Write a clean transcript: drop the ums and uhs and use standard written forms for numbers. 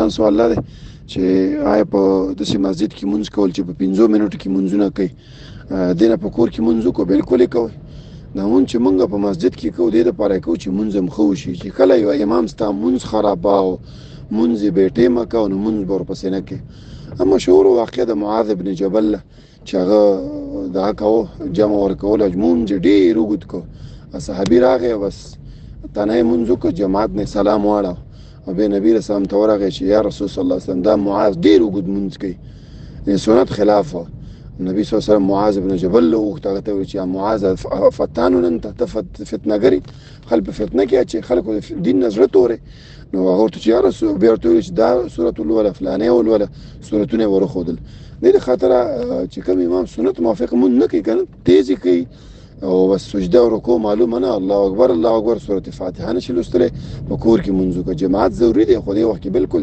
ځوان سوال دا دی چې آیا په داسې مسجد کې مونځ کول چې په 15 منټو کې مونځونه کوي دې نه په کور کې مونځ وکړو؟ بالکل یې کوئ. دا مونځ چې مونږ په مسجد کې کوو دې دپاره یې کوو چې مونځ هم ښه وشي. چې کله یو امام ستا مونځ خراباو، مونځ یې بې ټیمه کوو، نو مونځ به ورپسې نه کوې. مشهور واقع د معاذ بن جبل چې هغه دغه کوو جمع ورکول مونځ یې ډېر اوږد کړو. صحابي راغی بس تنه یې مونځ وکړو، جماعت نه سلام واړه او بیا نبي رسول الله ته ورغی چې یا رسول صلی الله علیه وسلم دا معاذ ډېر اوږد مونځ کوي، سنت خلاف و. نبی صلی الله علیه وسلم معاذ بن جبل له وغوښت هغه ته وویل چې معاذ فتانون انت، ته فتنهګر خلک په فتنه کې اچوي، خلکو د دین نه زړه تورې. نو هغه ورته چې یا رسول، بیا ورته وویل چې دا سورة ولوله فلانې ولوله سورتونه یې ورښودل. دې د خاطره چې کوم امام سنت موافق مونځ نه کوي که نه تیز یې کوي او بس سجده او رکوع معلومه نه، الله اکبر الله اکبر، سورة فاتحه نشي لوستلی، په کور کې مونځ وکړه. جماعت ضروري دی خو دې وخت کې بالکل